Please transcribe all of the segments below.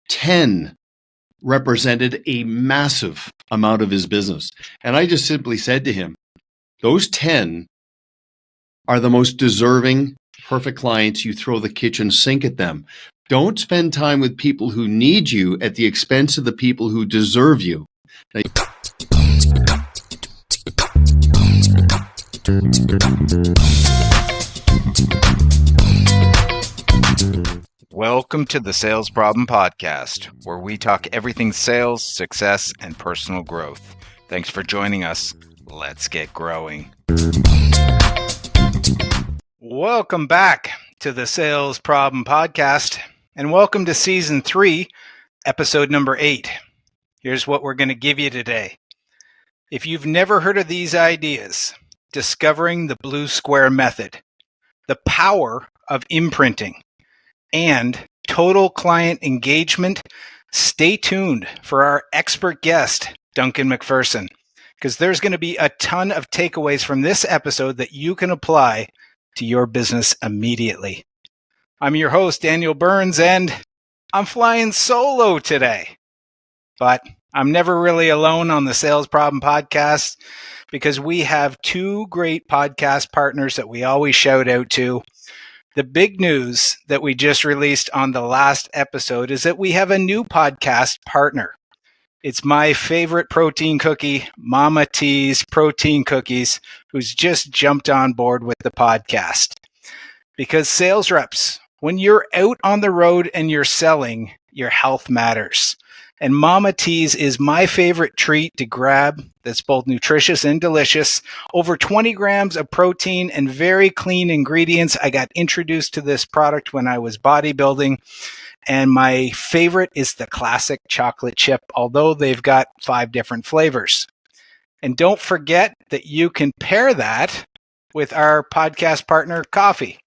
10 represented a massive amount of his business. And I just simply said to him, those 10 are the most deserving, perfect clients. You throw the kitchen sink at them. Don't spend time with people who need you at the expense of the people who deserve you. Now, welcome to the Sales Problem Podcast, where we talk everything sales, success, and personal growth. Thanks for joining us. Let's get growing. Welcome back to the Sales Problem Podcast, and welcome to Season 3, Episode number 8. Here's what we're going to give you today. If you've never heard of these ideas, discovering the blue square method, the power of imprinting, and total client engagement, stay tuned for our expert guest, Duncan Macpherson, because there's going to be a ton of takeaways from this episode that you can apply to your business immediately. I'm your host, Daniel Burns, and I'm flying solo today. But I'm never really alone on the Sales Problem Podcast because we have two great podcast partners that we always shout out to. The big news that we just released on the last episode is that we have a new podcast partner. It's my favorite protein cookie, MamaT's Protein Cookies, who's just jumped on board with the podcast. Because sales reps, when you're out on the road and you're selling, your health matters. And MamaT's is my favorite treat to grab that's both nutritious and delicious. Over 20 grams of protein and very clean ingredients. I got introduced to this product when I was bodybuilding. And my favorite is the classic chocolate chip, although they've got 5 different flavors. And don't forget that you can pair that with our podcast partner, coffee.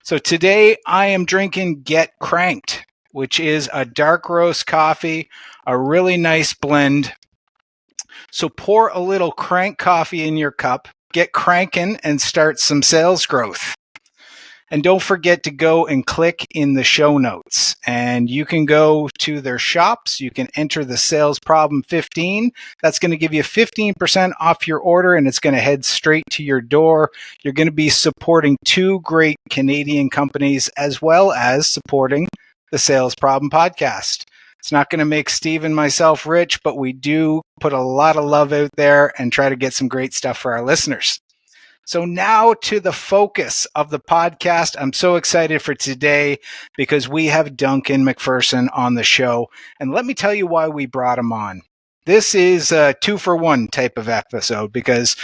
So today I am drinking Get Cranked, which is a dark roast coffee, a really nice blend. So pour a little crank coffee in your cup, get cranking, and start some sales growth. And don't forget to go and click in the show notes. And you can go to their shops. You can enter the Sales Problem 15. That's going to give you 15% off your order, and it's going to head straight to your door. You're going to be supporting 2 great Canadian companies as well as supporting the Sales Problem Podcast. It's not going to make Steve and myself rich, but we do put a lot of love out there and try to get some great stuff for our listeners. So now to the focus of the podcast. I'm so excited for today because we have Duncan Macpherson on the show. And let me tell you why we brought him on. This is a 2-for-1 type of episode because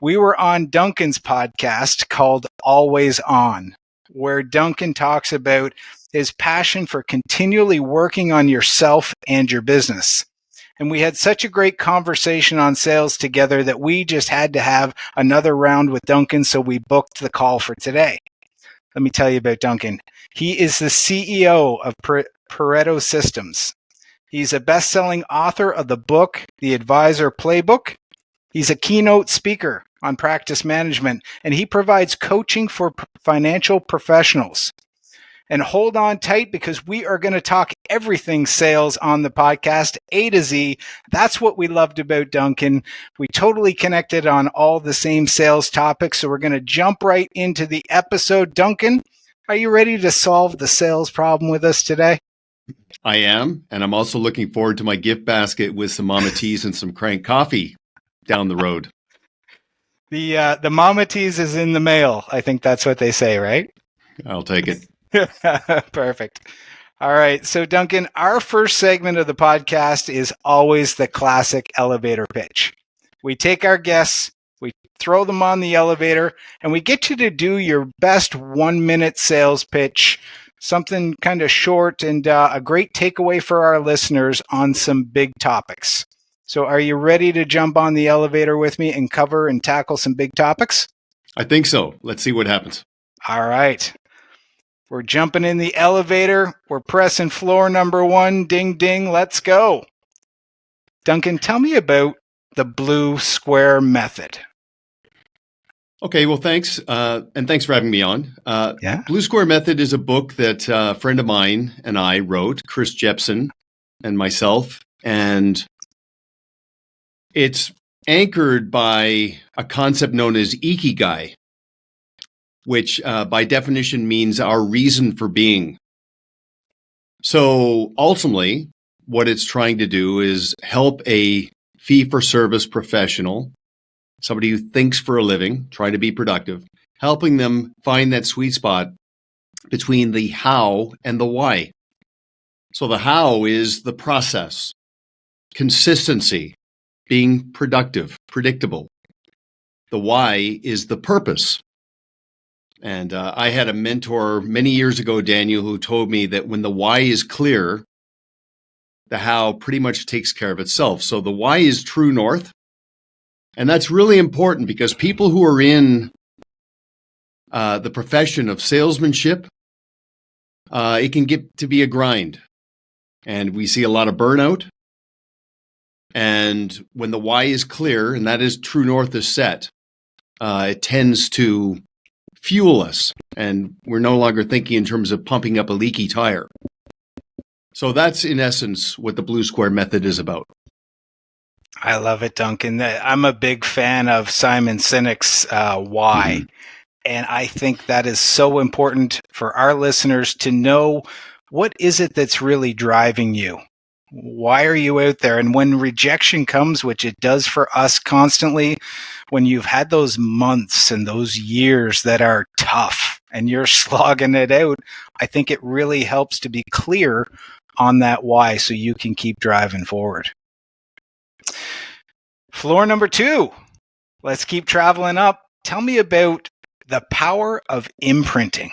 we were on Duncan's podcast called Always On, where Duncan talks about his passion for continually working on yourself and your business. And we had such a great conversation on sales together that we just had to have another round with Duncan, so we booked the call for today. Let me tell you about Duncan. He is the CEO of Pareto Systems. He's a best-selling author of the book, The Advisor Playbook. He's a keynote speaker on practice management, and he provides coaching for financial professionals. And hold on tight because we are going to talk everything sales on the podcast, A to Z. That's what we loved about Duncan. We totally connected on all the same sales topics. So we're going to jump right into the episode. Duncan, are you ready to solve the sales problem with us today? I am. And I'm also looking forward to my gift basket with some MamaT's and some CRANK Coffee down the road. The MamaT's is in the mail. I think that's what they say, right? I'll take it. Perfect. All right. So, Duncan, our first segment of the podcast is always the classic elevator pitch. We take our guests, we throw them on the elevator, and we get you to do your best 1-minute sales pitch, something kind of short and a great takeaway for our listeners on some big topics. So, are you ready to jump on the elevator with me and cover and tackle some big topics? I think so. Let's see what happens. All right. We're jumping in the elevator. We're pressing floor number 1. Ding, ding. Let's go. Duncan, tell me about the blue square method. Okay, well, thanks. And thanks for having me on. Blue Square Method is a book that a friend of mine and I wrote, Chris Jepson, and myself, and it's anchored by a concept known as ikigai, which by definition means our reason for being. So ultimately, what it's trying to do is help a fee-for-service professional, somebody who thinks for a living, try to be productive, helping them find that sweet spot between the how and the why. So the how is the process, consistency, being productive, predictable. The why is the purpose. And I had a mentor many years ago, Daniel, who told me that when the why is clear, the how pretty much takes care of itself. So the why is true north. And that's really important because people who are in the profession of salesmanship, it can get to be a grind. And we see a lot of burnout. And when the why is clear, and that is true north is set, it tends to fuel us. And we're no longer thinking in terms of pumping up a leaky tire. So that's in essence what the Blue Square method is about. I love it, Duncan. I'm a big fan of Simon Sinek's why. And I think that is so important for our listeners to know, what is it that's really driving you? Why are you out there? And when rejection comes, which it does for us constantly, when you've had those months and those years that are tough and you're slogging it out, I think it really helps to be clear on that why so you can keep driving forward. Floor number 2. Let's keep traveling up. Tell me about the power of imprinting.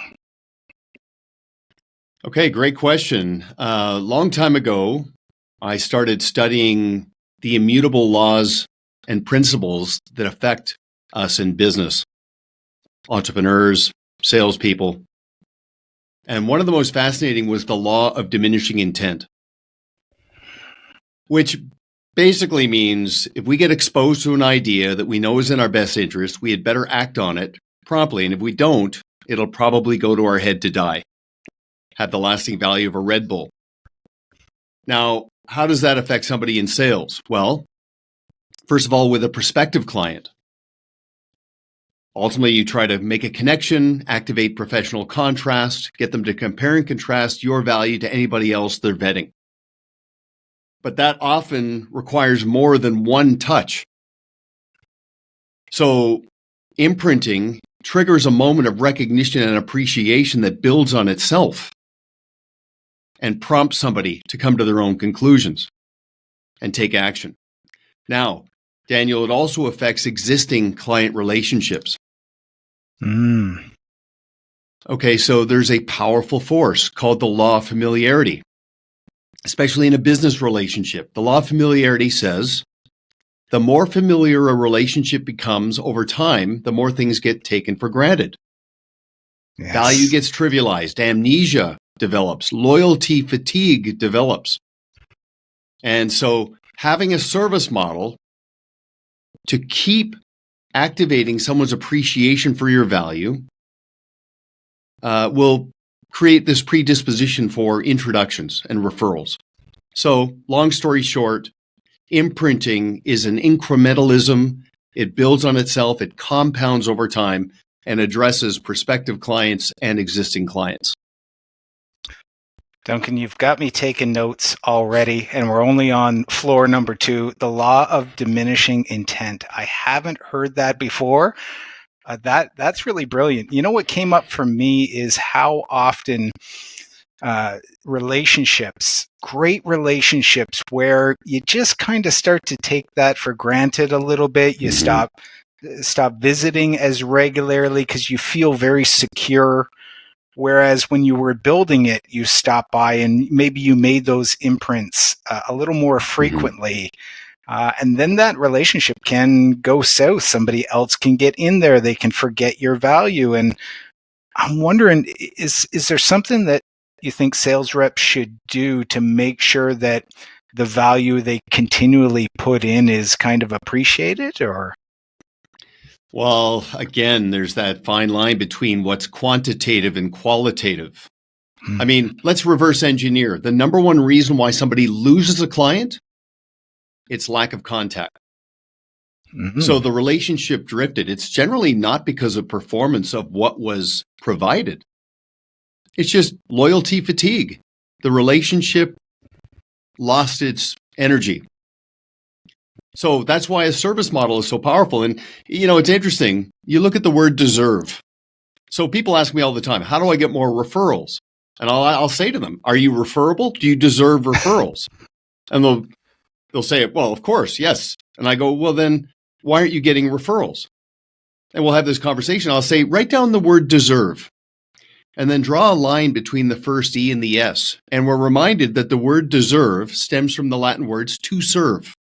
Okay, great question. A long time ago, I started studying the immutable laws and principles that affect us in business, entrepreneurs, salespeople. And one of the most fascinating was the law of diminishing intent, which basically means if we get exposed to an idea that we know is in our best interest, we had better act on it promptly. And if we don't, it'll probably go to our head to die, have the lasting value of a Red Bull. Now, how does that affect somebody in sales? Well, first of all, with a prospective client, ultimately you try to make a connection, activate professional contrast, get them to compare and contrast your value to anybody else they're vetting. But that often requires more than one touch. So imprinting triggers a moment of recognition and appreciation that builds on itself and prompts somebody to come to their own conclusions and take action. Now, Daniel, it also affects existing client relationships. Okay, so there's a powerful force called the law of familiarity, especially in a business relationship. The law of familiarity says the more familiar a relationship becomes over time, the more things get taken for granted. Yes. Value gets trivialized, amnesia develops, loyalty fatigue develops. And so having a service model to keep activating someone's appreciation for your value will create this predisposition for introductions and referrals. So, long story short, imprinting is an incrementalism. It builds on itself, it compounds over time, and addresses prospective clients and existing clients. Duncan, you've got me taking notes already, and we're only on floor number 2, the law of diminishing intent. I haven't heard that before. That's really brilliant. You know what came up for me is how often relationships, great relationships, where you just kind of start to take that for granted a little bit. You stop visiting as regularly because you feel very secure. Whereas when you were building it, you stopped by and maybe you made those imprints a little more frequently. And then that relationship can go south. Somebody else can get in there. They can forget your value. And I'm wondering, is there something that you think sales reps should do to make sure that the value they continually put in is kind of appreciated, or? Well, again, there's that fine line between what's quantitative and qualitative. I mean, let's reverse engineer. The number one reason why somebody loses a client, it's lack of contact. Mm-hmm. So the relationship drifted. It's generally not because of performance of what was provided. It's just loyalty fatigue. The relationship lost its energy. So that's why a service model is so powerful. And, it's interesting. You look at the word deserve. So people ask me all the time, how do I get more referrals? And I'll say to them, are you referable? Do you deserve referrals? And they'll say, well, of course, yes. And I go, well, then why aren't you getting referrals? And we'll have this conversation. I'll say, write down the word deserve and then draw a line between the first E and the S. And we're reminded that the word deserve stems from the Latin words to serve.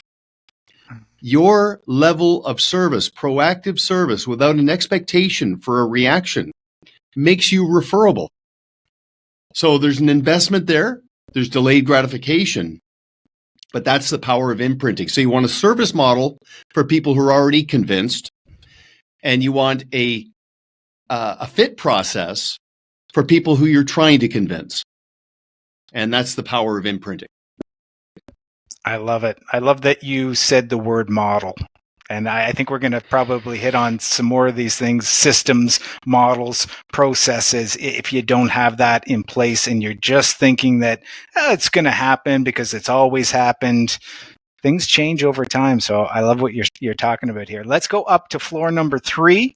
Your level of service, proactive service without an expectation for a reaction, makes you referable. So there's an investment there. There's delayed gratification. But that's the power of imprinting. So you want a service model for people who are already convinced, and you want a fit process for people who you're trying to convince. And that's the power of imprinting. I love it. I love that you said the word model. And I think we're going to probably hit on some more of these things, systems, models, processes. If you don't have that in place and you're just thinking that it's going to happen because it's always happened, things change over time. So I love what you're talking about here. Let's go up to floor number 3.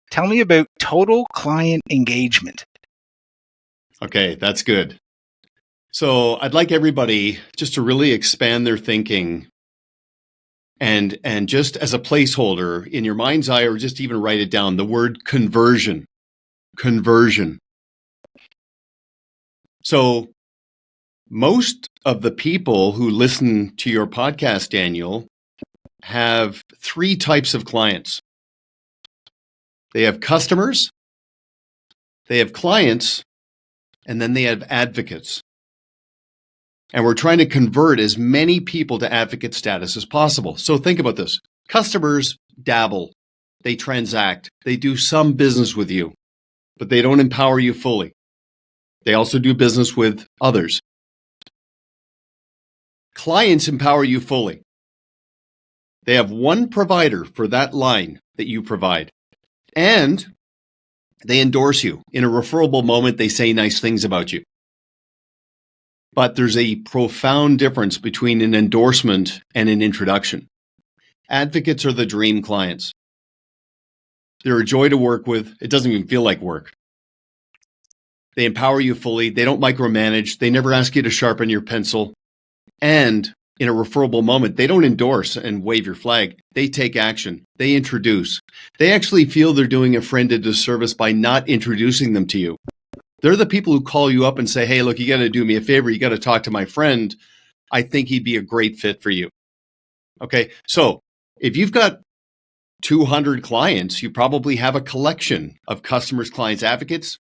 Tell me about total client engagement. Okay, that's good. So I'd like everybody just to really expand their thinking and just as a placeholder in your mind's eye, or just even write it down, the word conversion. Conversion. So most of the people who listen to your podcast, Daniel, have 3 types of clients. They have customers, they have clients, and then they have advocates. And we're trying to convert as many people to advocate status as possible. So think about this. Customers dabble, they transact, they do some business with you, but they don't empower you fully. They also do business with others. Clients empower you fully. They have one provider for that line that you provide, and they endorse you. In a referable moment, they say nice things about you. But there's a profound difference between an endorsement and an introduction. Advocates are the dream clients. They're a joy to work with. It doesn't even feel like work. They empower you fully. They don't micromanage. They never ask you to sharpen your pencil. And in a referable moment, they don't endorse and wave your flag. They take action. They introduce. They actually feel they're doing a friend a disservice by not introducing them to you. They're the people who call you up and say, hey, look, you got to do me a favor. You got to talk to my friend. I think he'd be a great fit for you. Okay. So if you've got 200 clients, you probably have a collection of customers, clients, advocates.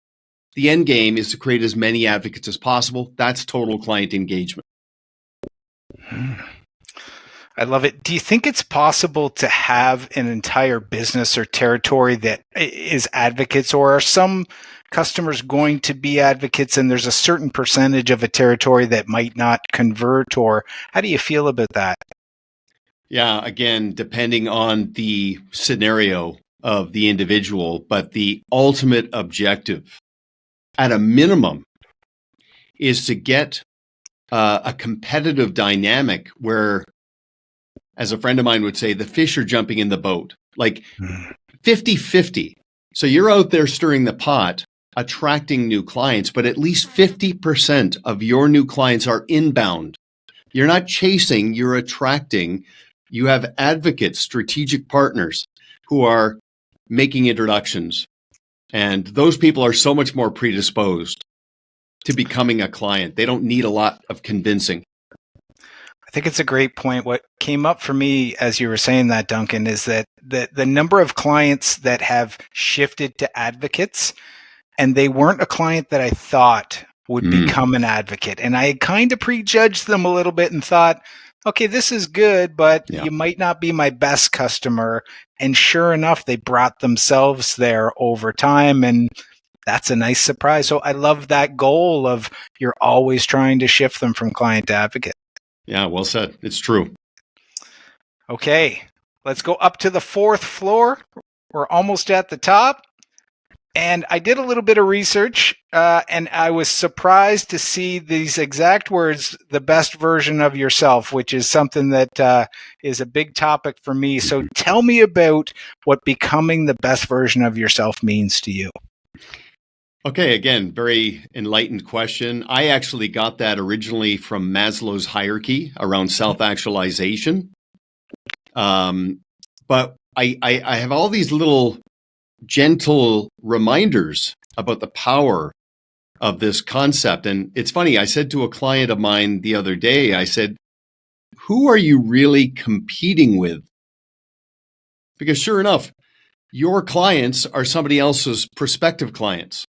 The end game is to create as many advocates as possible. That's total client engagement. I love it. Do you think it's possible to have an entire business or territory that is advocates, or are some customers going to be advocates and there's a certain percentage of a territory that might not convert? Or how do you feel about that? Yeah, again, depending on the scenario of the individual, but the ultimate objective at a minimum is to get a competitive dynamic where, as a friend of mine would say, the fish are jumping in the boat, like 50-50. So you're out there stirring the pot, attracting new clients, but at least 50% of your new clients are inbound. You're not chasing, you're attracting. You have advocates, strategic partners who are making introductions. And those people are so much more predisposed to becoming a client. They don't need a lot of convincing. I think it's a great point. What came up for me as you were saying that, Duncan, is that the number of clients that have shifted to advocates, and they weren't a client that I thought would become an advocate. And I kind of prejudged them a little bit and thought, okay, this is good, but you might not be my best customer. And sure enough, they brought themselves there over time. And that's a nice surprise. So I love that goal of you're always trying to shift them from client to advocate. Yeah, well said. It's true. Okay, let's go up to the 4th floor. We're almost at the top. And I did a little bit of research, and I was surprised to see these exact words, the best version of yourself, which is something that is a big topic for me. So tell me about what becoming the best version of yourself means to you. Okay, again, very enlightened question. I actually got that originally from Maslow's hierarchy around self-actualization. But I have all these little gentle reminders about the power of this concept. And it's funny, I said to a client of mine the other day, I said, who are you really competing with? Because sure enough, your clients are somebody else's prospective clients.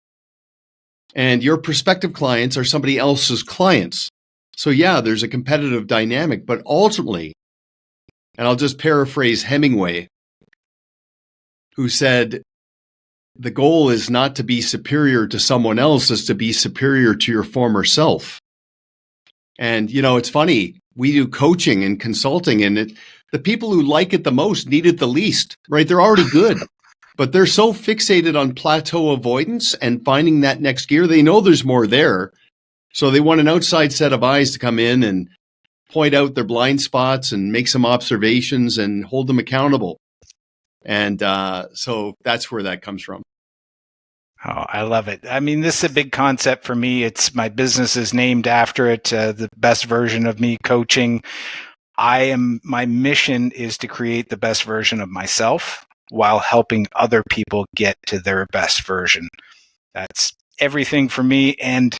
And your prospective clients are somebody else's clients. So yeah, there's a competitive dynamic, but ultimately, and I'll just paraphrase Hemingway, who said, the goal is not to be superior to someone else, is to be superior to your former self. And, it's funny, we do coaching and consulting, and the people who like it the most need it the least, right? They're already good, but they're so fixated on plateau avoidance and finding that next gear. They know there's more there. So they want an outside set of eyes to come in and point out their blind spots and make some observations and hold them accountable. And so that's where that comes from. Oh, I love it. I mean, this is a big concept for me. It's my business is named after it, the best version of me coaching. My mission is to create the best version of myself while helping other people get to their best version. That's everything for me. And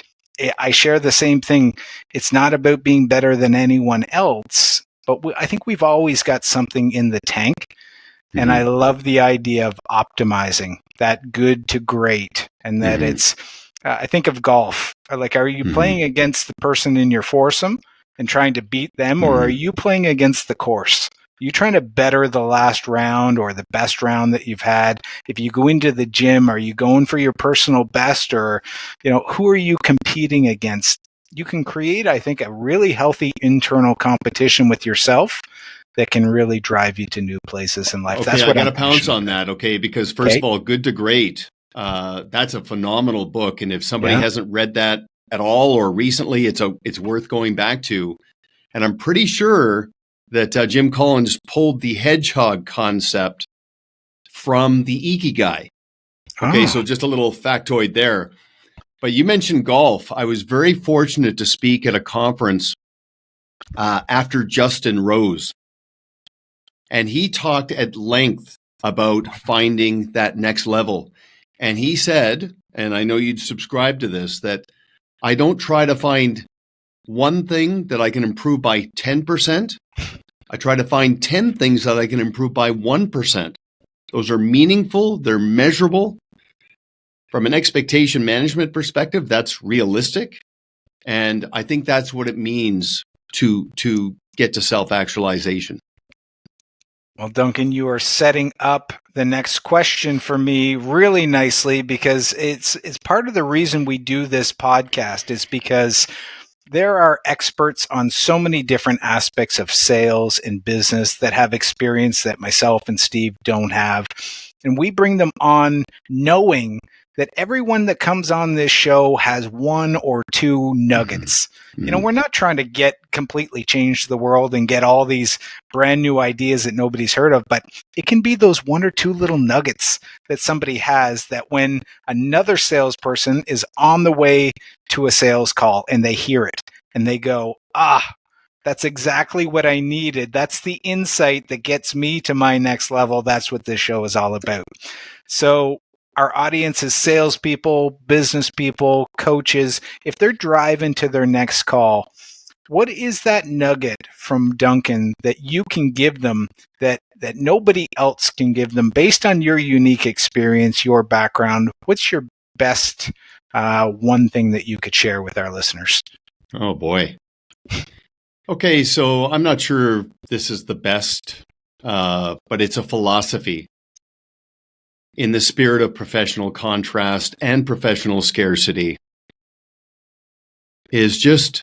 I share the same thing. It's not about being better than anyone else, but I think we've always got something in the tank. Mm-hmm. And I love the idea of optimizing that good to great. And that it's, I think of golf. Like, are you playing against the person in your foursome and trying to beat them, or are you playing against the course? Are you trying to better the last round or the best round that you've had? If you go into the gym, are you going for your personal best, or, who are you competing against? You can create, I think, a really healthy internal competition with yourself that can really drive you to new places in life. Okay, That's what I got to pounce on that. Okay, because first of all, Good to Great, that's a phenomenal book, and if somebody hasn't read that at all or recently, it's worth going back to. And I'm pretty sure that Jim Collins pulled the hedgehog concept from the Ikigai. Okay, so just a little factoid there. But you mentioned golf. I was very fortunate to speak at a conference after Justin Rose. And he talked at length about finding that next level. And he said, and I know you'd subscribe to this, that I don't try to find one thing that I can improve by 10%. I try to find 10 things that I can improve by 1%. Those are meaningful. They're measurable. From an expectation management perspective, that's realistic. And I think that's what it means to get to self-actualization. Well, Duncan, you are setting up the next question for me really nicely, because it's part of the reason we do this podcast is because there are experts on so many different aspects of sales and business that have experience that myself and Steve don't have. And we bring them on knowing that everyone that comes on this show has one or two nuggets. We're not trying to completely change the world and get all these brand new ideas that nobody's heard of, but it can be those one or two little nuggets that somebody has that when another salesperson is on the way to a sales call and they hear it and they go, that's exactly what I needed. That's the insight that gets me to my next level. That's what this show is all about. So our audience is salespeople, business people, coaches. If they're driving to their next call, what is that nugget from Duncan that you can give them that nobody else can give them based on your unique experience, your background? What's your best one thing that you could share with our listeners? Oh, boy. Okay, so I'm not sure this is the best, but it's a philosophy. in the spirit of professional contrast and professional scarcity is just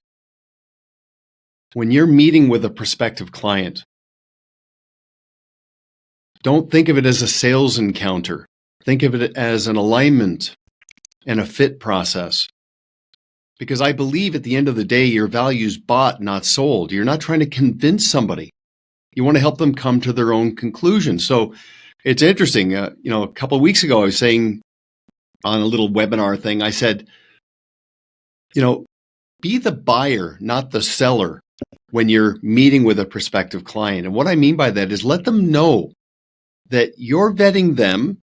when you're meeting with a prospective client, don't think of it as a sales encounter. Think of it as an alignment and a fit process. Because I believe at the end of the day, your value is bought, not sold. You're not trying to convince somebody. You want to help them come to their own conclusion. So it's interesting. A couple of weeks ago, I was saying on a little webinar thing, I said, be the buyer, not the seller when you're meeting with a prospective client. And what I mean by that is let them know that you're vetting them.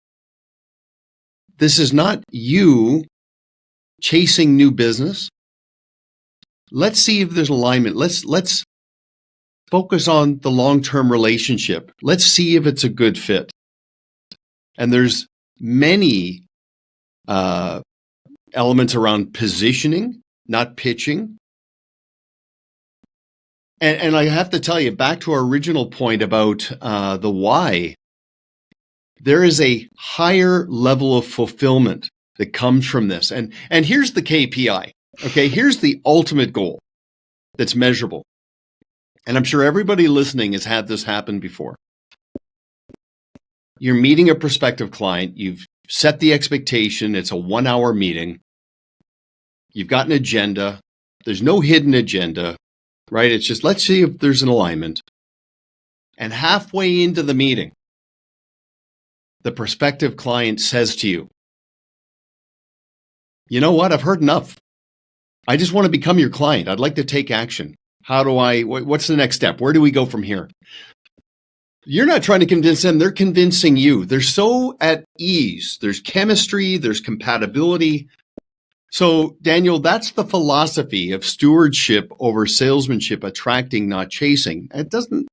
This is not you chasing new business. Let's see if there's alignment. Let's focus on the long-term relationship. Let's see if it's a good fit. And there's many elements around positioning, not pitching. And I have to tell you, back to our original point about the why, there is a higher level of fulfillment that comes from this. And here's the KPI. Okay, here's the ultimate goal that's measurable. And I'm sure everybody listening has had this happen before. You're meeting a prospective client. You've set the expectation. It's a 1-hour meeting. You've got an agenda. There's no hidden agenda, right? It's just, let's see if there's an alignment. And halfway into the meeting, the prospective client says to you, you know what? I've heard enough. I just want to become your client. I'd like to take action. What's the next step? Where do we go from here? You're not trying to convince them. They're convincing you. They're so at ease. There's chemistry. There's compatibility. So, Daniel, that's the philosophy of stewardship over salesmanship, attracting, not chasing. It doesn't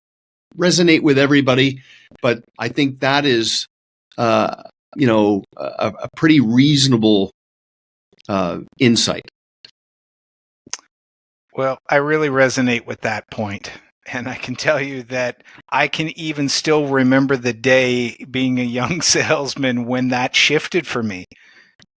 resonate with everybody, but I think that is, a pretty reasonable insight. Well, I really resonate with that point. And I can tell you that I can even still remember the day being a young salesman when that shifted for me,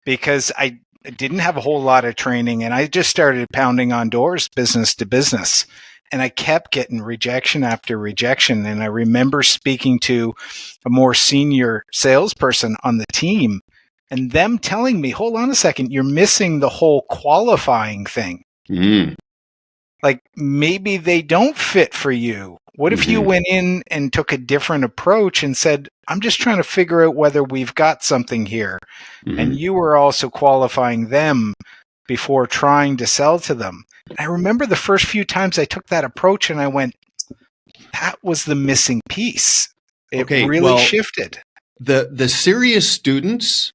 because I didn't have a whole lot of training and I just started pounding on doors, business to business. And I kept getting rejection after rejection. And I remember speaking to a more senior salesperson on the team and them telling me, hold on a second, you're missing the whole qualifying thing. Mm. Like maybe they don't fit for you. What if you went in and took a different approach and said, I'm just trying to figure out whether we've got something here. And you were also qualifying them before trying to sell to them. And I remember the first few times I took that approach and I went, that was the missing piece. It really shifted. The serious students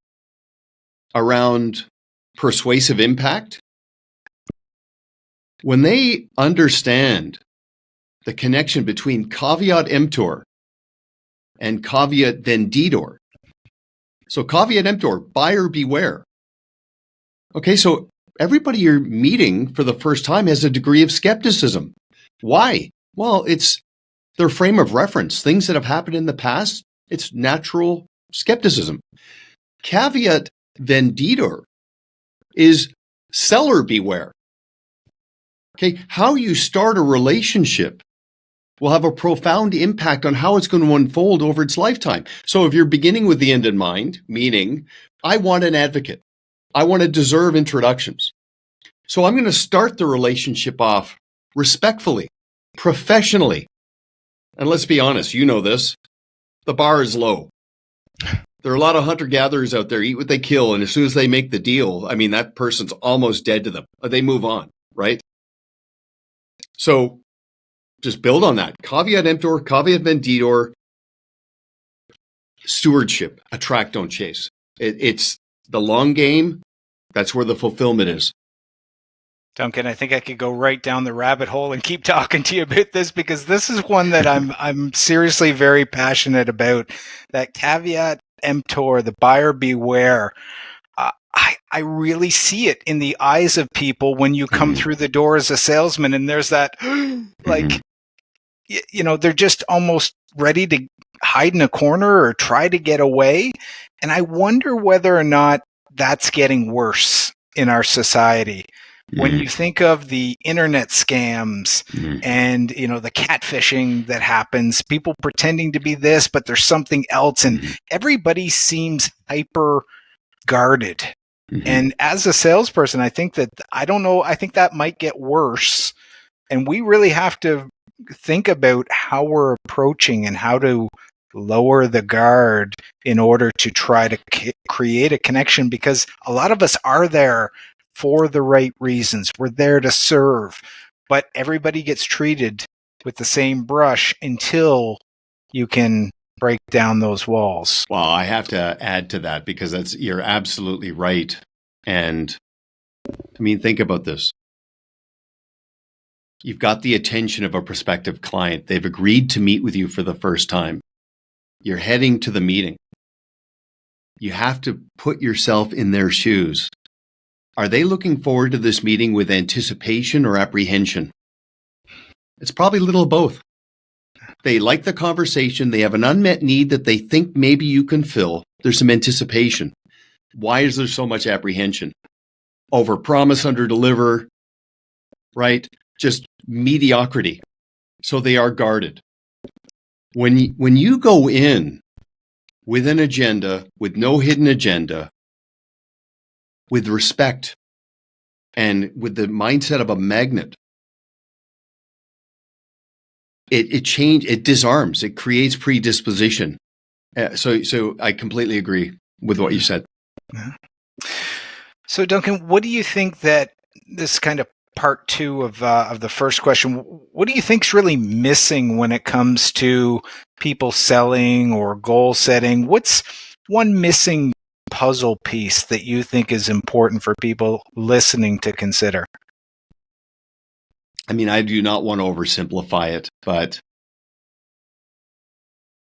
around persuasive impact, when they understand the connection between caveat emptor and caveat venditor. So caveat emptor, buyer beware. Okay, so everybody you're meeting for the first time has a degree of skepticism. Why? Well, it's their frame of reference, things that have happened in the past. It's natural skepticism. Caveat venditor is seller beware. Okay, how you start a relationship will have a profound impact on how it's going to unfold over its lifetime. So if you're beginning with the end in mind, meaning I want an advocate, I want to deserve introductions. So I'm going to start the relationship off respectfully, professionally. And let's be honest, you know this, the bar is low. There are a lot of hunter-gatherers out there, eat what they kill, and as soon as they make the deal, I mean, that person's almost dead to them. They move on, right? So just build on that. Caveat emptor, caveat venditor, stewardship, attract, don't chase. It's the long game. That's where the fulfillment is. Duncan, I think I could go right down the rabbit hole and keep talking to you about this, because this is one that I'm seriously very passionate about. That caveat emptor, the buyer beware. I really see it in the eyes of people when you come through the door as a salesman, and there's that, like, they're just almost ready to hide in a corner or try to get away. And I wonder whether or not that's getting worse in our society. When you think of the internet scams and, the catfishing that happens, people pretending to be this, but there's something else, and everybody seems hyper guarded. And as a salesperson, I think that, I think that might get worse. And we really have to think about how we're approaching and how to lower the guard in order to try to create a connection, because a lot of us are there for the right reasons. We're there to serve, but everybody gets treated with the same brush until you can break down those walls. Well, I have to add to that, because you're absolutely right. And I mean, think about this. You've got the attention of a prospective client. They've agreed to meet with you for the first time. You're heading to the meeting. You have to put yourself in their shoes. Are they looking forward to this meeting with anticipation or apprehension? It's probably a little of both. They like the conversation. They have an unmet need that they think maybe you can fill. There's some anticipation. Why is there so much apprehension? Overpromise, underdeliver, right? Just mediocrity. So they are guarded. When you go in with an agenda, with no hidden agenda, with respect, and with the mindset of a magnet, it disarms, it creates predisposition. So I completely agree with what you said. So Duncan, what do you think that this kind of part two of the first question, what do you think is really missing when it comes to people selling or goal setting? What's one missing puzzle piece that you think is important for people listening to consider? I mean, I do not want to oversimplify it, but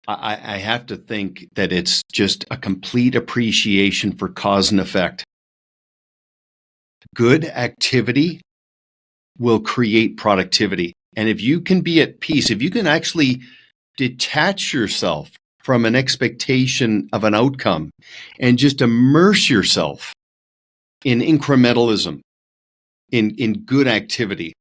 I have to think that it's just a complete appreciation for cause and effect. Good activity will create productivity. And if you can be at peace, if you can actually detach yourself from an expectation of an outcome and just immerse yourself in incrementalism, in good activity,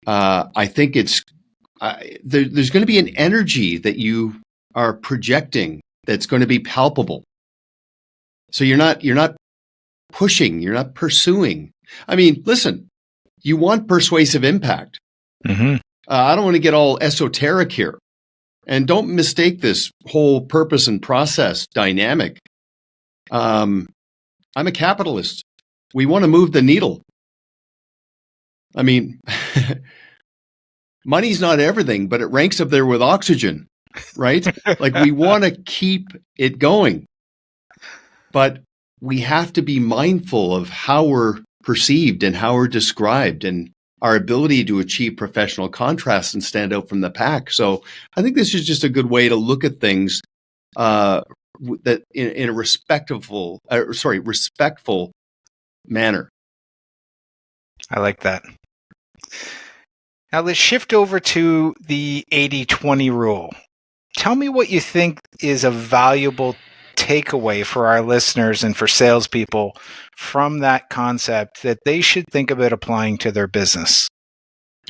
I think there's going to be an energy that you are projecting that's going to be palpable. So you're not pushing, you're not pursuing. I mean, listen, you want persuasive impact. I don't want to get all esoteric here. And don't mistake this whole purpose and process dynamic. I'm a capitalist. We want to move the needle. I mean, money's not everything, but it ranks up there with oxygen, right? Like, we want to keep it going. But we have to be mindful of how we're perceived and how we're described and our ability to achieve professional contrast and stand out from the pack. So I think this is just a good way to look at things that in a respectful manner. I like that. Now let's shift over to the 80-20 rule. Tell me what you think is a valuable takeaway for our listeners and for salespeople from that concept that they should think about applying to their business.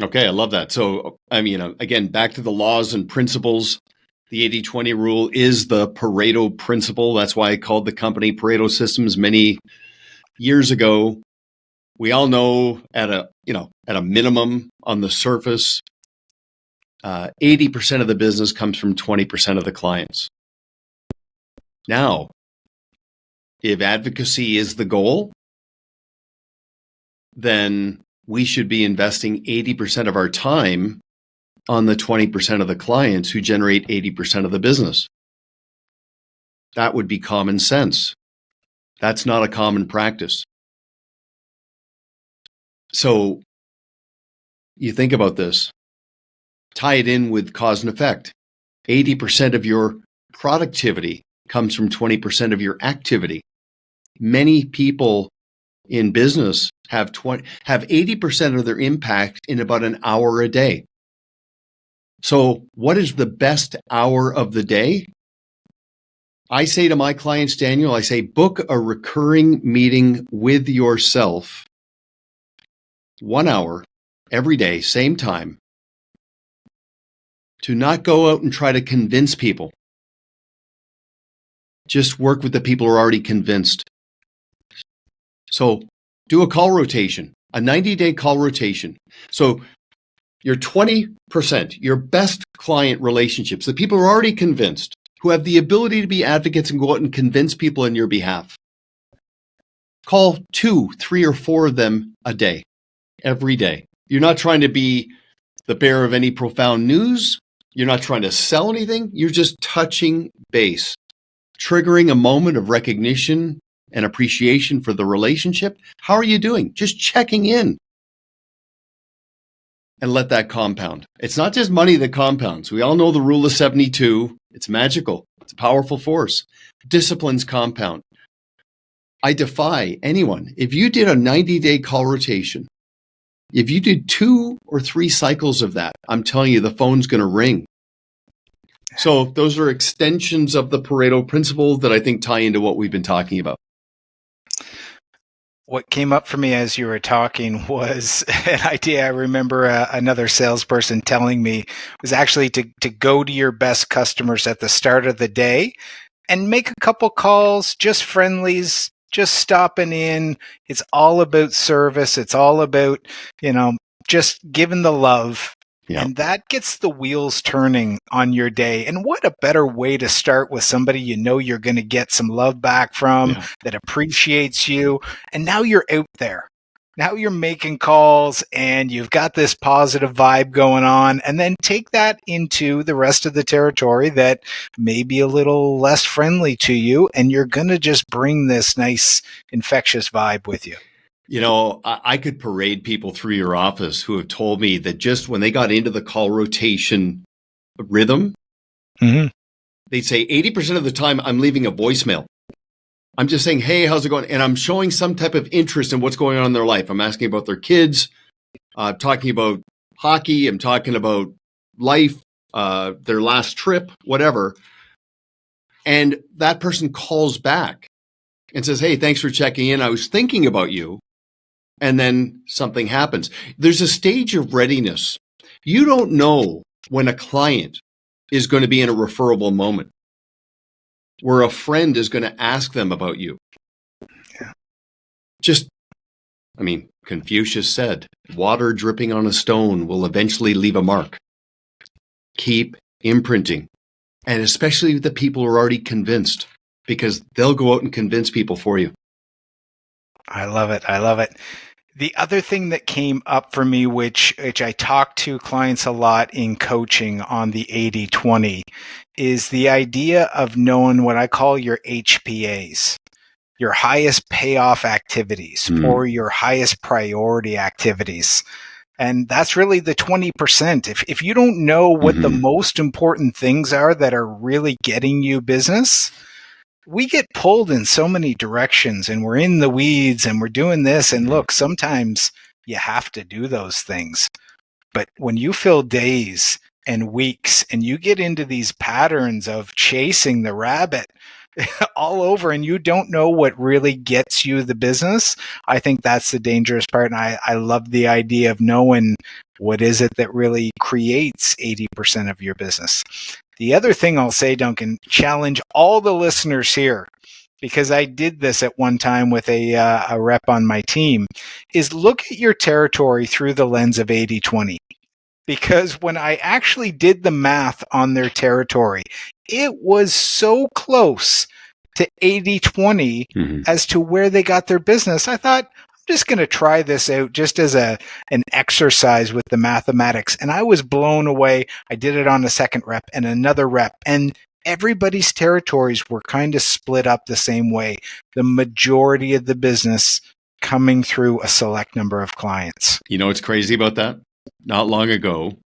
Okay, I love that. So, I mean, again, back to the laws and principles. The 80-20 rule is the Pareto principle. That's why I called the company Pareto Systems many years ago. We all know at a minimum on the surface, 80% of the business comes from 20% of the clients. Now, if advocacy is the goal, then we should be investing 80% of our time on the 20% of the clients who generate 80% of the business. That would be common sense. That's not a common practice. So you think about this, tie it in with cause and effect. 80% of your productivity comes from 20% of your activity. Many people in business have 80% of their impact in about an hour a day. So what is the best hour of the day? I say to my clients, Daniel, I say, book a recurring meeting with yourself, 1 hour every day, same time, to not go out and try to convince people. Just work with the people who are already convinced. So do a call rotation, a 90-day call rotation. So your 20%, your best client relationships, the people who are already convinced, who have the ability to be advocates and go out and convince people on your behalf. Call 2, 3, or 4 of them a day, every day. You're not trying to be the bearer of any profound news. You're not trying to sell anything. You're just touching base, triggering a moment of recognition and appreciation for the relationship. How are you doing? Just checking in. And let that compound. It's not just money that compounds. We all know the rule of 72. It's magical. It's a powerful force. Disciplines compound. I defy anyone. If you did a 90-day call rotation, if you did 2 or 3 cycles of that, I'm telling you, the phone's going to ring. So those are extensions of the Pareto principle that I think tie into what we've been talking about. What came up for me as you were talking was an idea I remember another salesperson telling me was actually to go to your best customers at the start of the day and make a couple calls, just friendlies, just stopping in. It's all about service. It's all about, just giving the love. Yeah. And that gets the wheels turning on your day. And what a better way to start with somebody you know you're going to get some love back from, that appreciates you. And now you're out there. Now you're making calls and you've got this positive vibe going on. And then take that into the rest of the territory that may be a little less friendly to you. And you're going to just bring this nice infectious vibe with you. You know, I could parade people through your office who have told me that just when they got into the call rotation rhythm, they'd say 80% of the time I'm leaving a voicemail. I'm just saying, hey, how's it going? And I'm showing some type of interest in what's going on in their life. I'm asking about their kids, talking about hockey. I'm talking about life, their last trip, whatever. And that person calls back and says, hey, thanks for checking in. I was thinking about you. And then something happens. There's a stage of readiness. You don't know when a client is going to be in a referable moment where a friend is going to ask them about you. Confucius said, water dripping on a stone will eventually leave a mark. Keep imprinting. And especially the people who are already convinced, because they'll go out and convince people for you. I love it. I love it. The other thing that came up for me, which I talk to clients a lot in coaching on the 80-20, is the idea of knowing what I call your HPAs, your highest payoff activities or your highest priority activities. And that's really the 20%. If you don't know what the most important things are that are really getting you business, we get pulled in so many directions and we're in the weeds and we're doing this. And look, sometimes you have to do those things. But when you fill days and weeks and you get into these patterns of chasing the rabbit all over and you don't know what really gets you the business, I think that's the dangerous part. And I love the idea of knowing what is it that really creates 80% of your business. The other thing I'll say, Duncan, challenge all the listeners here, because I did this at one time with a rep on my team, is look at your territory through the lens of 80-20. Because when I actually did the math on their territory, it was so close to 80-20 as to where they got their business. I thought, I'm just going to try this out just as an exercise with the mathematics. And I was blown away. I did it on a second rep and another rep. And everybody's territories were kind of split up the same way. The majority of the business coming through a select number of clients. You know what's crazy about that? Not long ago,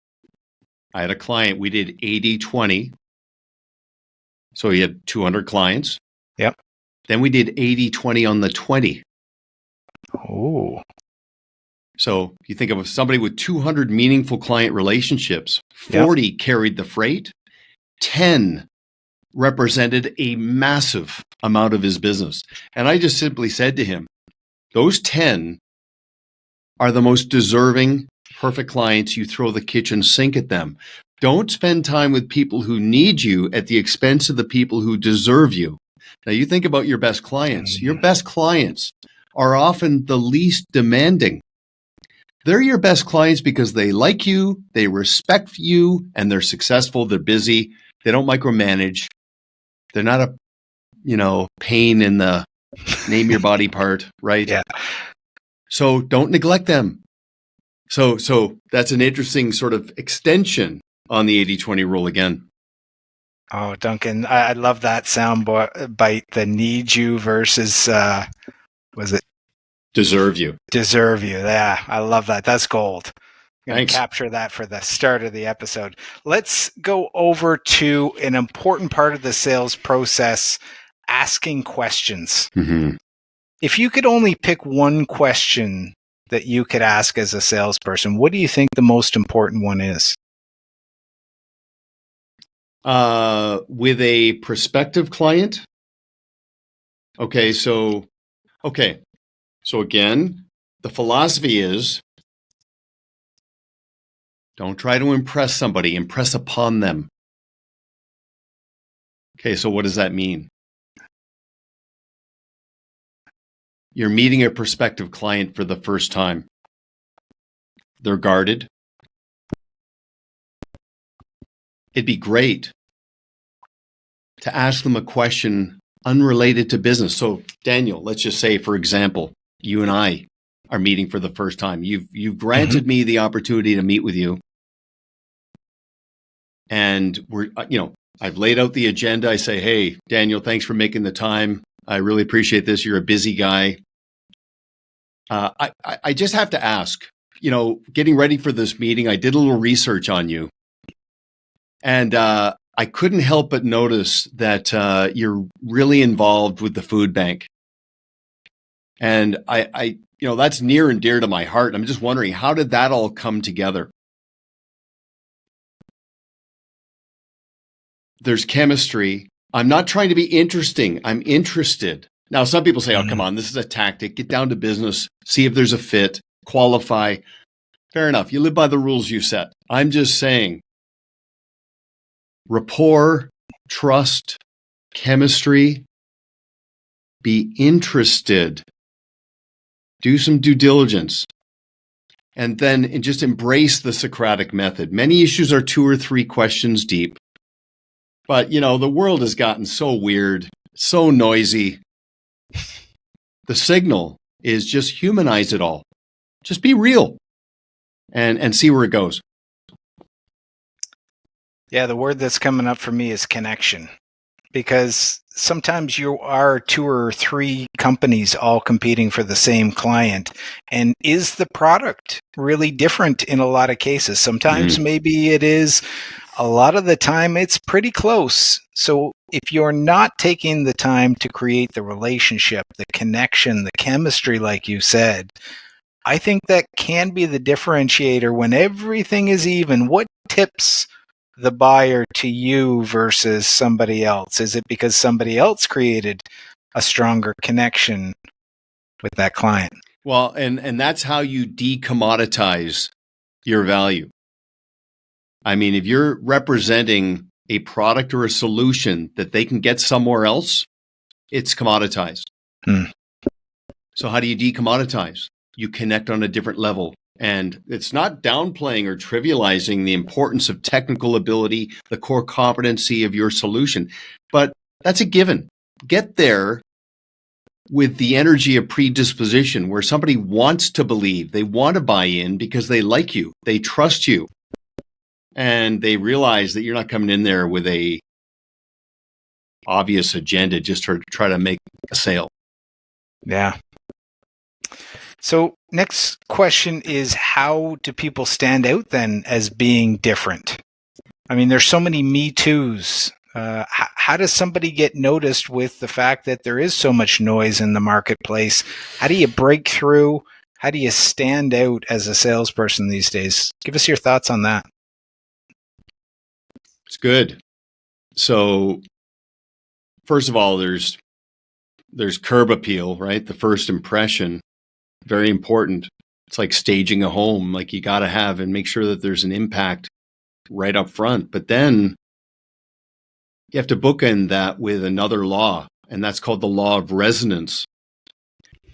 I had a client, we did 80-20. So he had 200 clients. Yep. Then we did 80-20 on the 20. Oh. So you think of somebody with 200 meaningful client relationships, 40 carried the freight, 10 represented a massive amount of his business. And I just simply said to him, those 10 are the most deserving, perfect clients. You throw the kitchen sink at them. Don't spend time with people who need you at the expense of the people who deserve you. Now, you think about your best clients. Your best clients are often the least demanding. They're your best clients because they like you, they respect you, and they're successful, they're busy, they don't micromanage. They're not a, pain in the name your body part, right? Yeah. So don't neglect them. So that's an interesting sort of extension on the 80-20 rule again. Oh, Duncan, I love that sound bite, the need you versus, was it? Deserve you. Deserve you. Yeah, I love that. That's gold. I'm going Thanks. to capture that for the start of the episode. Let's go over to an important part of the sales process, asking questions. Mm-hmm. If you could only pick one question that you could ask as a salesperson, what do you think the most important one is? With a prospective client. So again, the philosophy is don't try to impress somebody, impress upon them. Okay, so what does that mean? You're meeting a prospective client for the first time. They're guarded. It'd be great to ask them a question unrelated to business. So, Daniel, let's just say, for example, you and I are meeting for the first time. You've granted me the opportunity to meet with you. And I've laid out the agenda. I say, hey, Daniel, thanks for making the time. I really appreciate this. You're a busy guy. I just have to ask, getting ready for this meeting, I did a little research on you. And I couldn't help but notice that you're really involved with the food bank. And I that's near and dear to my heart. I'm just wondering, how did that all come together? There's chemistry. I'm not trying to be interesting. I'm interested. Now, some people say, oh, come on, this is a tactic. Get down to business. See if there's a fit. Qualify. Fair enough. You live by the rules you set. I'm just saying, rapport, trust, chemistry, be interested, do some due diligence, and then just embrace the Socratic method. Many issues are 2 or 3 questions deep, but the world has gotten so weird, so noisy. The signal is just humanize it all. Just be real and see where it goes. Yeah, the word that's coming up for me is connection, because sometimes you are 2 or 3 companies all competing for the same client. And is the product really different in a lot of cases? Sometimes maybe it is. A lot of the time it's pretty close. So if you're not taking the time to create the relationship, the connection, the chemistry, like you said, I think that can be the differentiator when everything is even. What tips the buyer to you versus somebody else? Is it because somebody else created a stronger connection with that client? Well, and that's how you decommoditize your value. I mean, if you're representing a product or a solution that they can get somewhere else, it's commoditized. So how do you decommoditize? You connect on a different level. And it's not downplaying or trivializing the importance of technical ability, the core competency of your solution, but that's a given. Get there with the energy of predisposition where somebody wants to believe, they want to buy in because they like you, they trust you, and they realize that you're not coming in there with a obvious agenda just to try to make a sale. Yeah. So next question is, how do people stand out then as being different? I mean, there's so many Me Too's. How does somebody get noticed with the fact that there is so much noise in the marketplace? How do you break through How do you stand out as a salesperson these days? Give us your thoughts on that. It's good. So first of all, there's curb appeal, right? The first impression, very important. It's like staging a home, like you got to have and make sure that there's an impact right up front. But then you have to bookend that with another law, and that's called the law of resonance.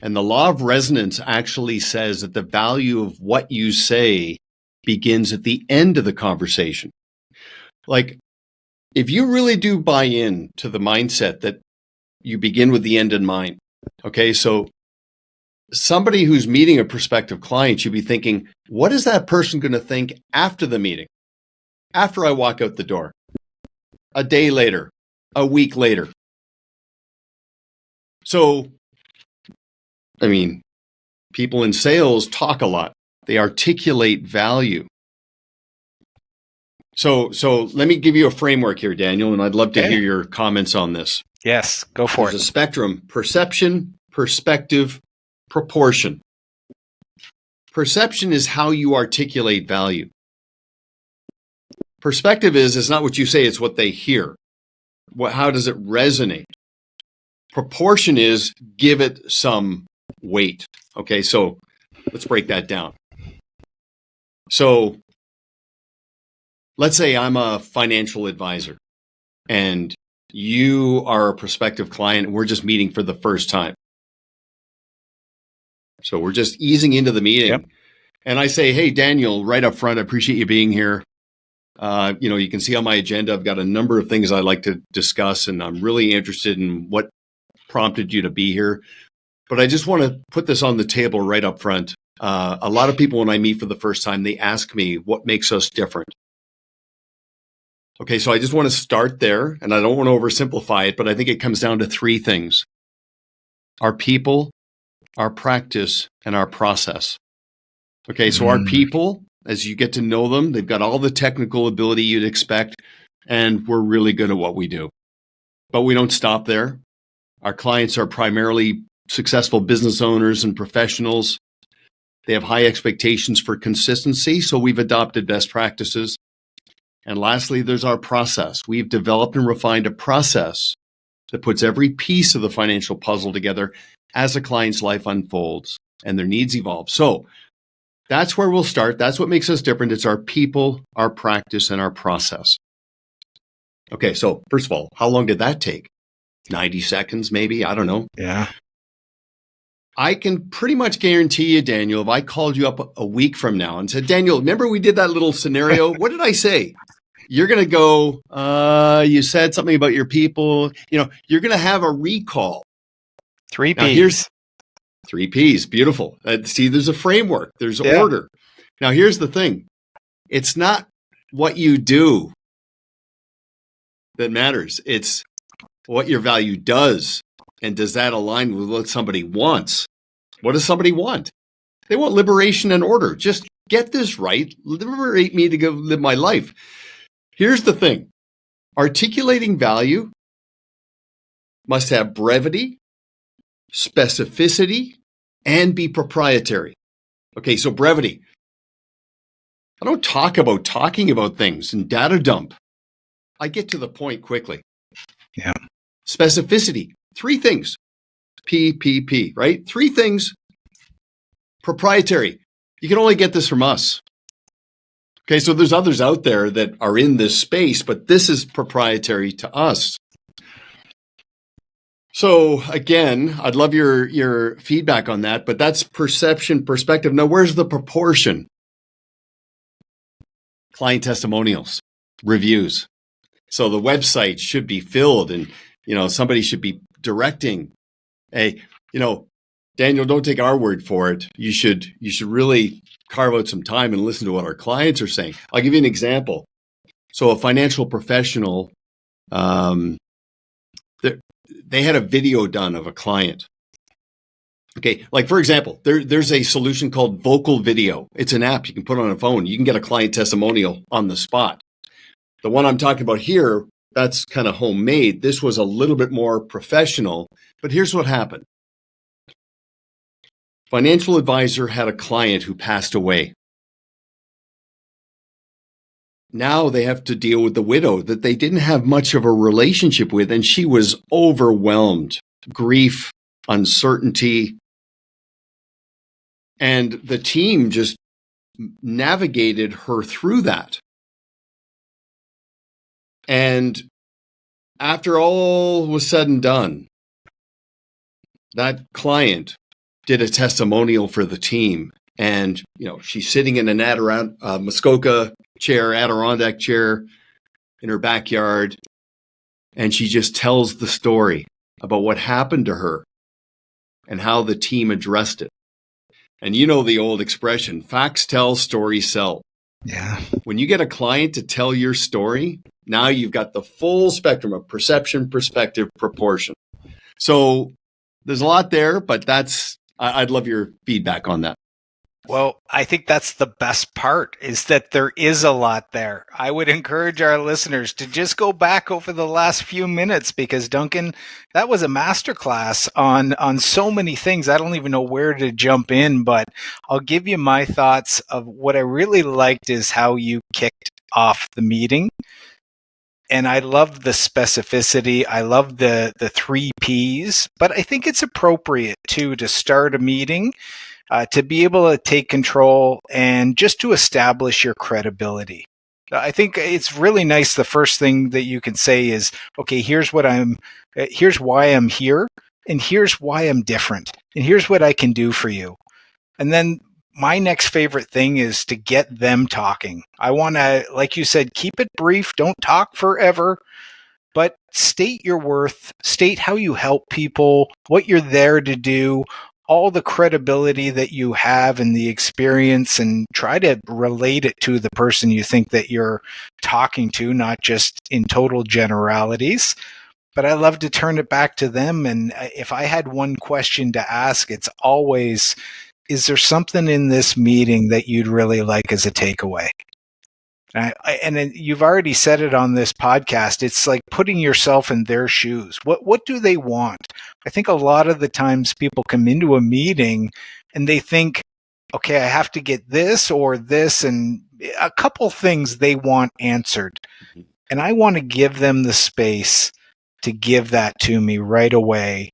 And the law of resonance actually says that the value of what you say begins at the end of the conversation. Like, if you really do buy in to the mindset that you begin with the end in mind, okay, so somebody who's meeting a prospective client should be thinking, what is that person going to think after the meeting? After I walk out the door, a day later, a week later. So, I mean, people in sales talk a lot. They articulate value. So let me give you a framework here, Daniel, and I'd love to hear your comments on this. Yes, go for it. There's a spectrum: perception, perspective, proportion. Perception is how you articulate value. Perspective is it's not what you say, it's what they hear. How does it resonate? Proportion is give it some weight. Okay, so let's break that down. So let's say I'm a financial advisor and you are a prospective client and we're just meeting for the first time. So we're just easing into the meeting. Yep. And I say, hey, Daniel, right up front, I appreciate you being here. You can see on my agenda, I've got a number of things I'd like to discuss, and I'm really interested in what prompted you to be here. But I just want to put this on the table right up front. A lot of people, when I meet for the first time, they ask me, what makes us different? Okay, so I just want to start there, and I don't want to oversimplify it, but I think it comes down to three things: our people, our practice, and our process. Okay, so our people, as you get to know them, they've got all the technical ability you'd expect, and we're really good at what we do. But we don't stop there. Our clients are primarily successful business owners and professionals. They have high expectations for consistency, so we've adopted best practices. And lastly, there's our process. We've developed and refined a process that puts every piece of the financial puzzle together as a client's life unfolds and their needs evolve. So that's where we'll start. That's what makes us different. It's our people, our practice, and our process. Okay, so first of all, how long did that take? 90 seconds, maybe? I don't know. Yeah. I can pretty much guarantee you, Daniel, if I called you up a week from now and said, Daniel, remember we did that little scenario? What did I say? You're going to go, you said something about your people. You're going to have a recall. 3 Ps. Now, here's 3 Ps. Beautiful. See, there's a framework. There's order. Now, here's the thing. It's not what you do that matters. It's what your value does. And does that align with what somebody wants? What does somebody want? They want liberation and order. Just get this right. Liberate me to go live my life. Here's the thing. Articulating value must have brevity, specificity, and be proprietary. Okay, so brevity. I don't talk about talking about things and data dump. I get to the point quickly. Yeah. Specificity. 3 things. PPP, right? 3 things. Proprietary. You can only get this from us. Okay, so there's others out there that are in this space, but this is proprietary to us. So again, I'd love your feedback on that, but that's perception, perspective. Now, where's the proportion? Client testimonials, reviews. So the website should be filled and, somebody should be directing. Hey, Daniel, don't take our word for it. You should really carve out some time and listen to what our clients are saying. I'll give you an example. So a financial professional, they had a video done of a client. Okay, like for example, there's a solution called Vocal Video. It's an app you can put on a phone. You can get a client testimonial on the spot. The one I'm talking about here, that's kind of homemade. This was a little bit more professional, but here's what happened. Financial advisor had a client who passed away. Now they have to deal with the widow that they didn't have much of a relationship with, and she was overwhelmed. Grief, uncertainty. And the team just navigated her through that. And after all was said and done, that client did a testimonial for the team. And, she's sitting in an Muskoka chair, Adirondack chair in her backyard. And she just tells the story about what happened to her and how the team addressed it. And you know the old expression, facts tell, stories sell. Yeah. When you get a client to tell your story, now you've got the full spectrum of perception, perspective, proportion. So there's a lot there, but I'd love your feedback on that. Well, I think that's the best part, is that there is a lot there. I would encourage our listeners to just go back over the last few minutes, because Duncan, that was a masterclass on so many things. I don't even know where to jump in, but I'll give you my thoughts of what I really liked is how you kicked off the meeting. And I love the specificity. I love the 3 Ps, but I think it's appropriate too to start a meeting to be able to take control and just to establish your credibility. I think it's really nice. The first thing that you can say is, okay, here's why I'm here, and here's why I'm different, and here's what I can do for you. And then my next favorite thing is to get them talking. I want to, like you said, keep it brief. Don't talk forever, but state your worth, state how you help people, what you're there to do, all the credibility that you have and the experience, and try to relate it to the person you think that you're talking to, not just in total generalities. But I love to turn it back to them. And if I had one question to ask, it's always, is there something in this meeting that you'd really like as a takeaway? And you've already said it on this podcast. It's like putting yourself in their shoes. What do they want? I think a lot of the times people come into a meeting and they think, okay, I have to get this or this, and a couple things they want answered. And I want to give them the space to give that to me right away,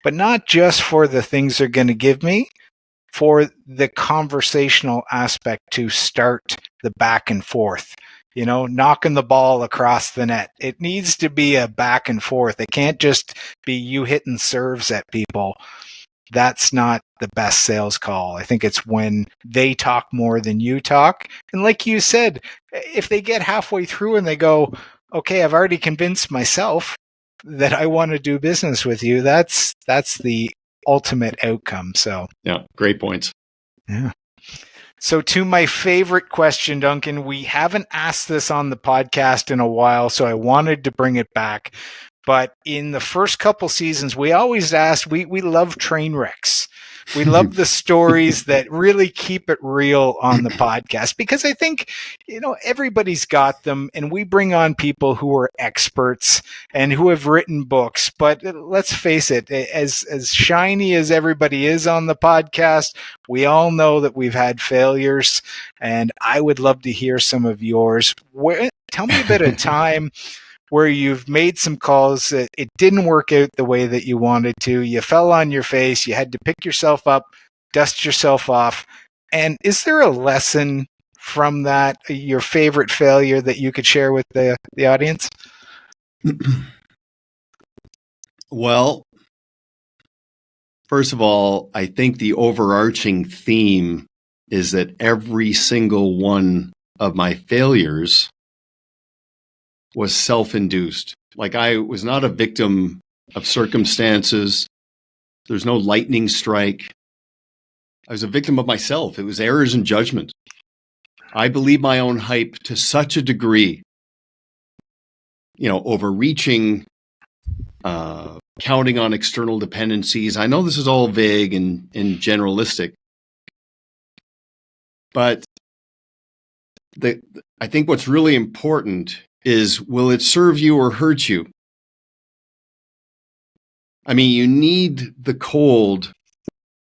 but not just for the things they're going to give me, for the conversational aspect to start the back and forth, knocking the ball across the net. It needs to be a back and forth. It can't just be you hitting serves at people. That's not the best sales call. I think it's when they talk more than you talk. And like you said, if they get halfway through and they go, okay, I've already convinced myself that I want to do business with you, that's the ultimate outcome. So yeah, great points. Yeah. So to my favorite question, Duncan, we haven't asked this on the podcast in a while, so I wanted to bring it back. But in the first couple seasons, we always asked, we love train wrecks. We love the stories that really keep it real on the podcast, because I think, everybody's got them, and we bring on people who are experts and who have written books. But let's face it, as shiny as everybody is on the podcast, we all know that we've had failures, and I would love to hear some of yours. Tell me a bit of time where you've made some calls that it didn't work out the way that you wanted to. You fell on your face. You had to pick yourself up, dust yourself off. And is there a lesson from that, your favorite failure that you could share with the audience? Well, first of all, I think the overarching theme is that every single one of my failures was self-induced. Like, I was not a victim of circumstances. There's no lightning strike. I was a victim of myself. It was errors in judgment. I believe my own hype to such a degree, overreaching, counting on external dependencies. I know this is all vague and generalistic, but I think what's really important is, will it serve you or hurt you? I mean, you need the cold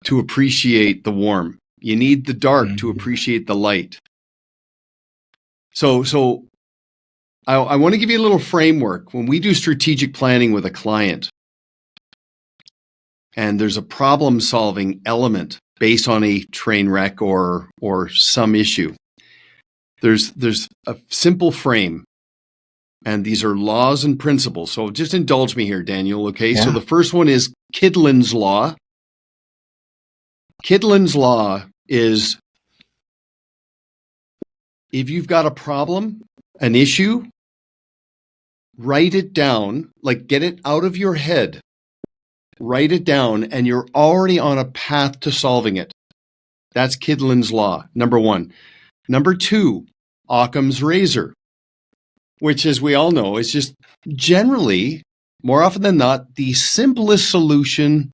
to appreciate the warm. You need the dark to appreciate the light. So I want to give you a little framework. When we do strategic planning with a client, and there's a problem-solving element based on a train wreck or some issue, there's a simple frame, and these are laws and principles. So just indulge me here, Daniel, okay? Yeah. So the first one is Kydland's Law. Kydland's Law is if you've got a problem, an issue, write it down, like get it out of your head, write it down, and you're already on a path to solving it. That's Kydland's Law, number one. Number two, Occam's razor, which, as we all know, is just generally, more often than not, the simplest solution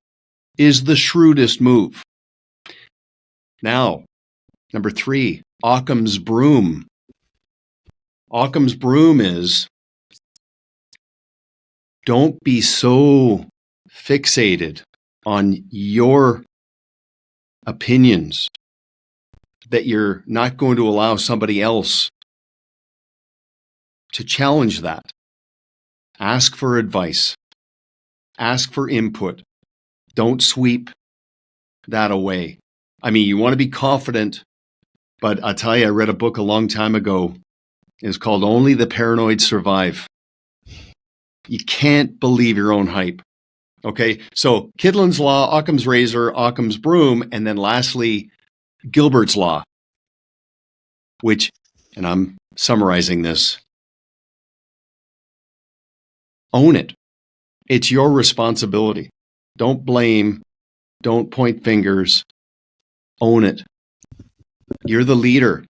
is the shrewdest move. Now, number three, Occam's broom. Occam's broom is don't be so fixated on your opinions that you're not going to allow somebody else to challenge that. Ask for advice. Ask for input. Don't sweep that away. I mean, you want to be confident, but I'll tell you, I read a book a long time ago. It's called Only the Paranoid Survive. You can't believe your own hype. Okay, so Kydland's Law, Occam's razor, Occam's broom, and then lastly, Gilbert's Law, which, and I'm summarizing this, own it. It's your responsibility. Don't blame. Don't point fingers. Own it. You're the leader.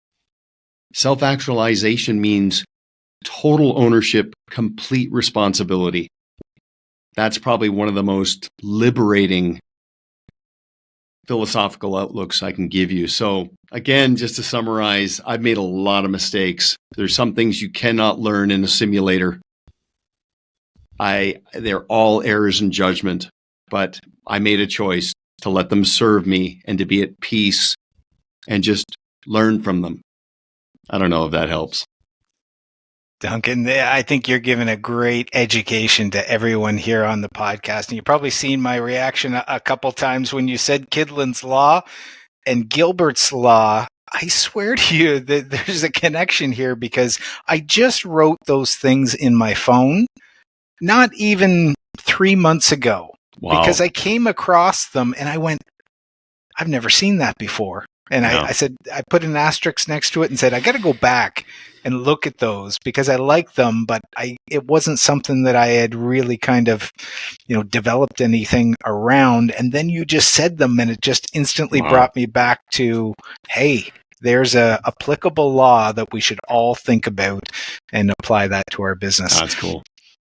Self-actualization means total ownership, complete responsibility. That's probably one of the most liberating philosophical outlooks I can give you. So again, just to summarize, I've made a lot of mistakes. There's some things you cannot learn in a simulator. They're all errors in judgment, but I made a choice to let them serve me and to be at peace and just learn from them. I don't know if that helps. Duncan, I think you're giving a great education to everyone here on the podcast. And you've probably seen my reaction a couple times when you said Kydland's Law and Gilbert's Law. I swear to you that there's a connection here because I just wrote those things in my phone, not even 3 months ago. Wow. Because I came across them and I went, I've never seen that before. And no. I said, I put an asterisk next to it and said, I got to go back and look at those because I like them, but it wasn't something that I had really kind of, developed anything around. And then you just said them and it just instantly brought me back to, hey, there's a applicable law that we should all think about and apply that to our business. That's cool.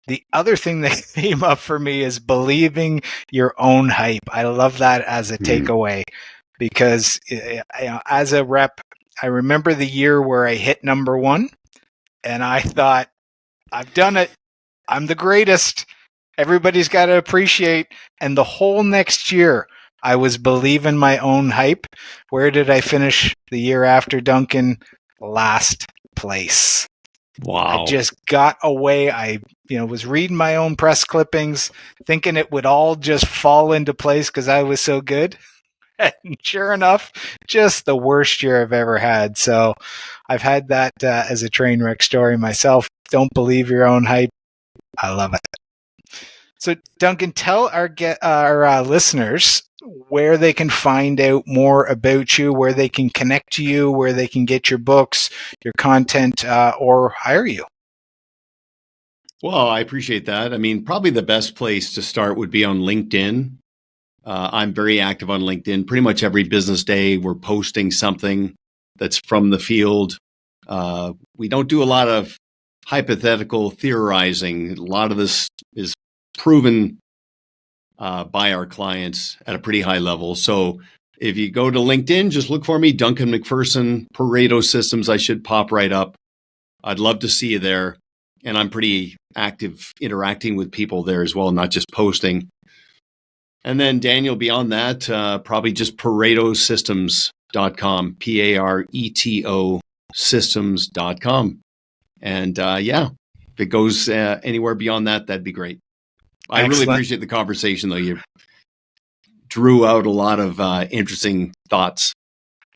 The other thing that came up for me is believing your own hype. I love that as a takeaway. Because as a rep, I remember the year where I hit number one and I thought, I've done it. I'm the greatest. Everybody's got to appreciate. And the whole next year, I was believing my own hype. Where did I finish the year after, Duncan? Last place. Wow. I just got away. I was reading my own press clippings, thinking it would all just fall into place because I was so good. And sure enough, just the worst year I've ever had. So I've had that as a train wreck story myself. Don't believe your own hype. I love it. So Duncan, tell our listeners where they can find out more about you, where they can connect to you, where they can get your books, your content, or hire you. Well, I appreciate that. I mean, probably the best place to start would be on LinkedIn. I'm very active on LinkedIn. Pretty much every business day, we're posting something that's from the field. We don't do a lot of hypothetical theorizing. A lot of this is proven by our clients at a pretty high level. So if you go to LinkedIn, just look for me, Duncan Macpherson, Pareto Systems. I should pop right up. I'd love to see you there. And I'm pretty active interacting with people there as well, not just posting. And then Daniel, beyond that, probably just paretosystems.com, Pareto systems.com. And if it goes anywhere beyond that, that'd be great. I really appreciate the conversation, though. You drew out a lot of interesting thoughts.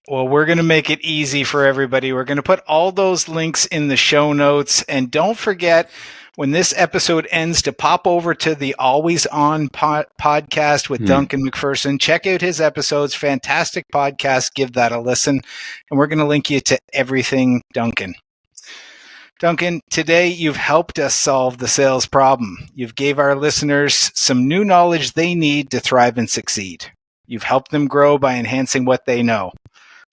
Well, we're going to make it easy for everybody. We're going to put all those links in the show notes. And don't forget, when this episode ends, to pop over to the Always On podcast with Duncan Macpherson. Check out his episodes. Fantastic podcast. Give that a listen. And we're going to link you to everything Duncan. Duncan, today you've helped us solve the sales problem. You've gave our listeners some new knowledge they need to thrive and succeed. You've helped them grow by enhancing what they know.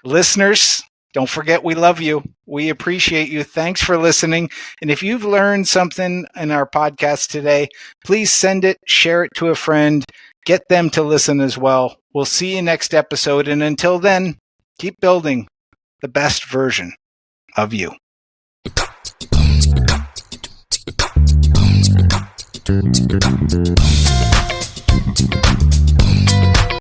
Listeners, don't forget we love you. We appreciate you. Thanks for listening. And if you've learned something in our podcast today, please send it, share it to a friend, get them to listen as well. We'll see you next episode. And until then, keep building the best version of you.